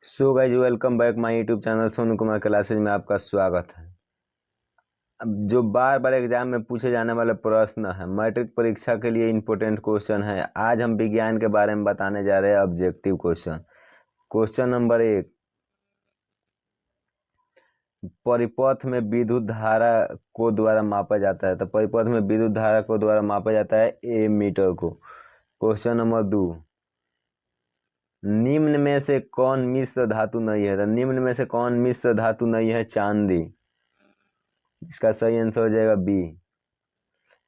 So guys welcome back my YouTube channel Sonu Kumar classes में आपका स्वागत है। अब जो बार बार एग्जाम में पूछे जाने वाले प्रश्न है, मैट्रिक परीक्षा के लिए इम्पोर्टेंट क्वेश्चन है। आज हम विज्ञान के बारे में बताने जा रहे हैं। Objective question. क्वेश्चन नंबर 1, परिपथ में विद्युत धारा को द्वारा मापा जाता है। तो परिपथ में विद्युत धारा को द्वारा मापा जाता है ए मीटर को। क्वेश्चन नंबर 2, निम्न में से कौन मिश्र धातु नहीं है। तो निम्न में से कौन मिश्र धातु नहीं है? चांदी। इसका सही आंसर हो जाएगा बी।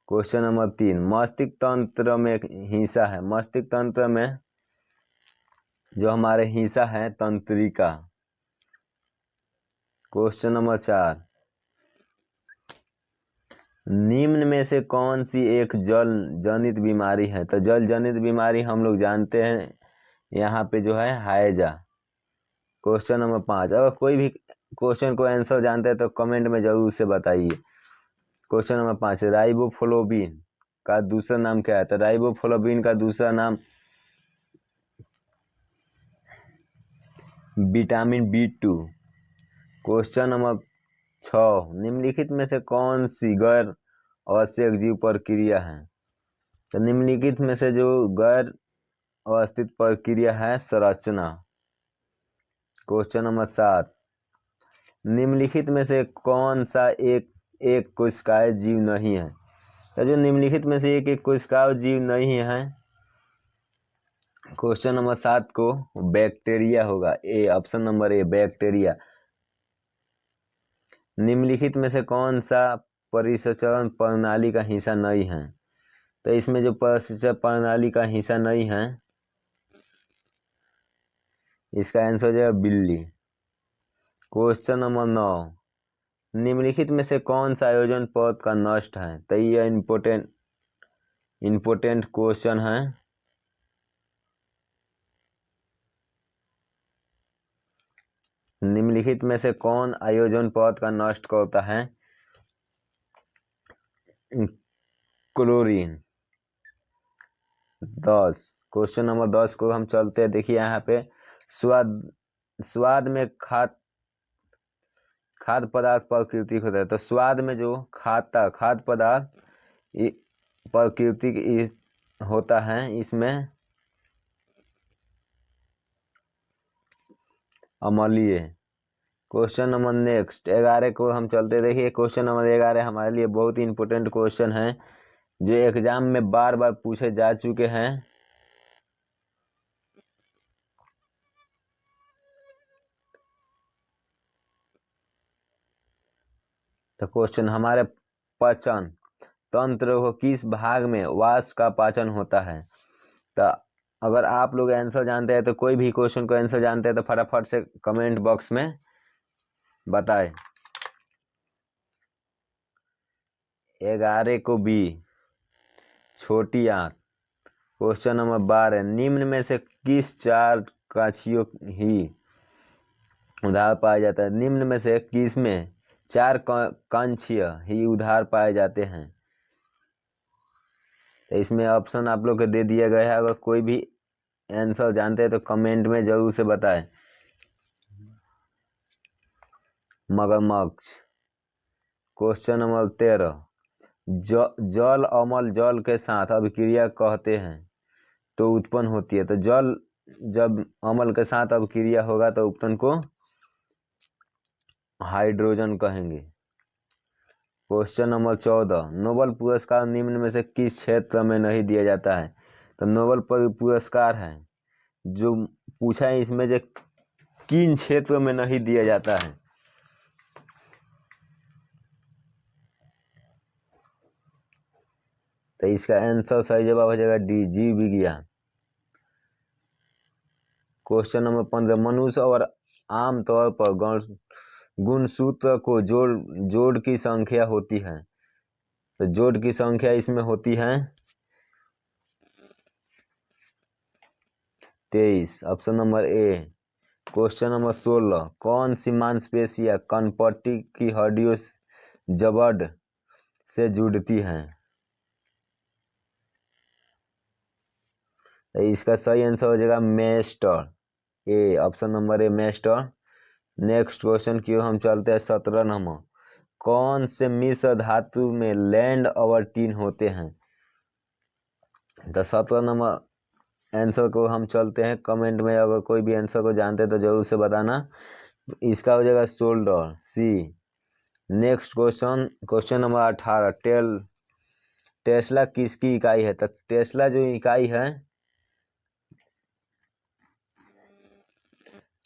क्वेश्चन नंबर 3, मस्तिष्क तंत्र में एक हिस्सा है। मस्तिष्क तंत्र में जो हमारे हिस्सा है तंत्रिका। क्वेश्चन नंबर 4, निम्न में से कौन सी एक जल जनित बीमारी है। तो जल जनित बीमारी हम लोग जानते हैं, यहाँ पे जो है हैजा। क्वेश्चन नंबर 5, अगर कोई भी क्वेश्चन को आंसर जानते हैं तो कमेंट में जरूर से बताइए। क्वेश्चन नंबर 5, राइबोफ्लोविन का दूसरा नाम क्या है। तो राइबोफ्लोविन का दूसरा नाम विटामिन B2। क्वेश्चन नंबर 6, निम्नलिखित में से कौन सी गैर आवश्यक जीव प्रक्रिया है। तो निम्नलिखित में से जो गैर अवस्थित प्रक्रिया है संरचना। क्वेश्चन नंबर 7, निम्नलिखित में से कौन सा एक कोशिकाएं जीव नहीं है। तो जो निम्नलिखित में से एक कोशिकाएं जीव नहीं है, क्वेश्चन नंबर 7 को बैक्टीरिया होगा। ए, ऑप्शन नंबर ए, बैक्टीरिया। निम्नलिखित में से कौन सा परिसंचरण प्रणाली का हिस्सा नहीं है। तो इसमें जो परिसंचरण प्रणाली का हिस्सा नहीं है, इसका आंसर हो जाएगा बिल्ली। क्वेश्चन नंबर 9, निम्नलिखित में से कौन सा आयोजन पद का नष्ट है। तो ये इम्पोर्टेंट क्वेश्चन है। निम्नलिखित में से कौन आयोजन पद का नष्ट करता है? क्लोरीन। 10, क्वेश्चन नंबर 10 को हम चलते हैं। देखिए यहाँ पे स्वाद में खाद्य पदार्थ प्राकृतिक होता है। तो स्वाद में जो खाद्य पदार्थ प्राकृतिक होता है, इसमें अम्लीय। क्वेश्चन नंबर नेक्स्ट 11 को हम चलते। देखिए क्वेश्चन नंबर 11 हमारे लिए बहुत ही इंपॉर्टेंट क्वेश्चन है, जो एग्जाम में बार बार पूछे जा चुके हैं। तो क्वेश्चन हमारे पाचन तंत्र को किस भाग में वास का पाचन होता है। तो अगर आप लोग आंसर जानते हैं, तो कोई भी क्वेश्चन को आंसर जानते हैं तो फटाफट से कमेंट बॉक्स में बताएं। 11 को बी, छोटी आंत। क्वेश्चन नंबर 12, निम्न में से किस चार काछियों ही उधार पाया जाता है। निम्न में से किस में चार कांछीय ही उधार पाए जाते हैं। तो इसमें ऑप्शन आप लोग को दे दिया गया है। अगर कोई भी आंसर जानते हैं तो कमेंट में जरूर से बताएं। मगरमच्छ। क्वेश्चन नंबर 13, जल अम्ल जल के साथ अभिक्रिया कहते हैं तो उत्पन्न होती है। तो जल जब अम्ल के साथ अभिक्रिया होगा तो उत्पन्न को हाइड्रोजन कहेंगे। क्वेश्चन नंबर 14, नोबेल पुरस्कार निम्न में से किस क्षेत्र में नहीं दिया जाता है। तो नोबेल पुरस्कार है जो पूछा है, इसमें जो किन क्षेत्र में नहीं दिया जाता है। तो इसका आंसर सही जवाब हो जाएगा डी, जीव विज्ञान। क्वेश्चन नंबर 15, मनुष्य और आमतौर पर गुणसूत्र को जोड़ की संख्या होती है। तो जोड़ की संख्या इसमें होती है 23, option number A. Question number 16, कौन सी मांसपेशियां कनपट्टी की हड्डियों जबड़ से जुड़ती हैं। तो इसका सही आंसर हो जाएगा मेस्टर। ए, option number A मेस्टर। Next question की हम चलते हैं 17 नंबर। कौन से मिश्र धातु में लैंड और टीन होते हैं? तो 17 नंबर आंसर को हम चलते हैं कमेंट में, अगर कोई भी आंसर को जानते तो जरूर से बताना। इसका हो जाएगा shoulder, C. Next question number 18। Tesla किसकी इकाई है? तो टेस्ला जो इकाई है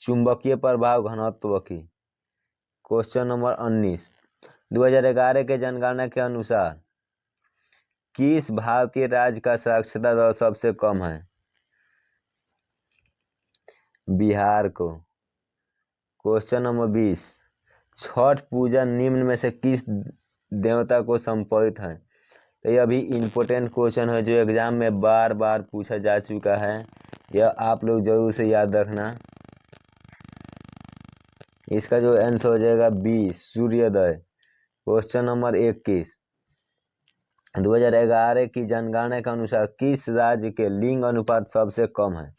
चुंबकीय प्रभाव घनत्व की। Question number 19। 2011 के जनगणना के अनुसार किस भारतीय राज्य का साक्षरता दर सबसे कम है? बिहार को। Question number 20। छठ पूजा निम्न में से किस देवता को समर्पित है? तो यह भी इम्पोर्टेंट क्वेश्चन है जो एग्जाम में बार बार पूछा जा चुका है, यह आप लोग जरूर से याद रखना। इसका जो आंसर हो जाएगा बी, सूर्योदय। Question number 21। 2011 की जनगणना के अनुसार किस राज्य के लिंग अनुपात सबसे कम है?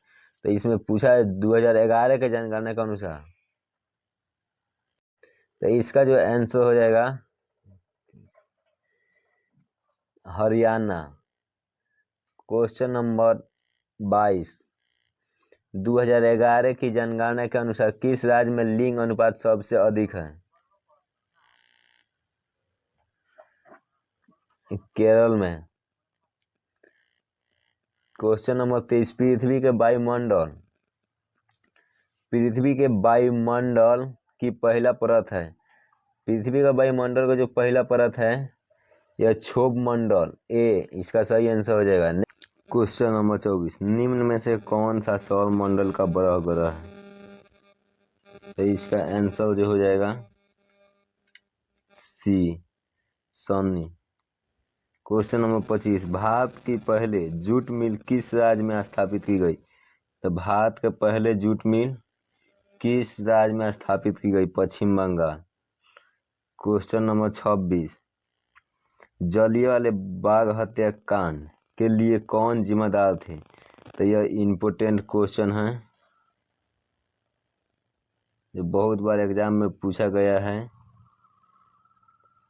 तो इसमें पूछा है 2011 के जनगणना के अनुसार, तो इसका जो आंसर हो जाएगा हरियाणा। Question number 22। 2011 की जनगणना के अनुसार किस राज्य में लिंग अनुपात सबसे अधिक है? केरल में। Question number 23। पृथ्वी के वायुमंडल की पहला परत है। पृथ्वी का वायुमंडल का जो पहला परत है यह क्षोभ मंडल, ए, इसका सही आंसर हो जाएगा। Question number 24। निम्न में से कौन सा सौर मंडल का बड़ा ग्रह है? तो इसका आंसर जो हो जाएगा C, Shani. Question number 25। Bharat की पहले जूट मिल किस राज्य में स्थापित की गई? तो भारत के पहले जूट मिल किस राज्य में स्थापित की गई? पश्चिम बंगाल। Question number 26। जलियांवाला बाग हत्याकांड के लिए कौन जिम्मेदार थे? तो यह इम्पोर्टेंट क्वेश्चन है जो बहुत बार एग्जाम में पूछा गया है।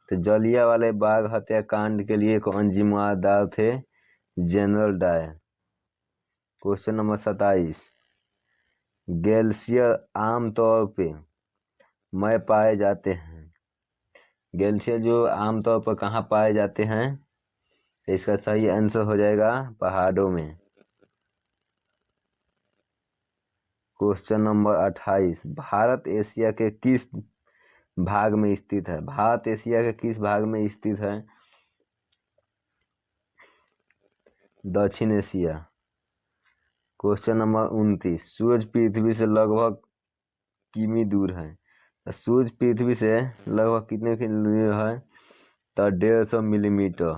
तो जलियांवाला बाग हत्याकांड के लिए कौन जिम्मेदार थे? General Dyer. Question number 27। Glacier आमतौर पे में पाए जाते हैं। ग्लेशियर जो आमतौर पर कहाँ पाए जाते हैं? इसका सही आंसर हो जाएगा पहाड़ों में। Question number 28। भारत एशिया के किस भाग में स्थित है? भारत एशिया के किस भाग में स्थित है? दक्षिण एशिया। Question number 29। सूरज पृथ्वी से लगभग किमी दूर है? तो सूरज पृथ्वी से लगभग कितने किलोमीटर है? तो 150 मिलीमीटर।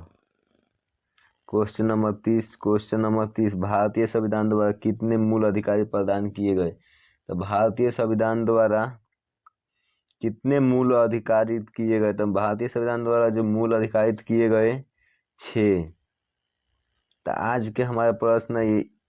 Question number 30। भारतीय संविधान द्वारा कितने मूल अधिकार प्रदान किए गए? तो भारतीय संविधान द्वारा कितने मूल अधिकारित किए गए? तो भारतीय संविधान द्वारा जो मूल अधिकारित किए गए 6। तो आज के हमारे प्रश्न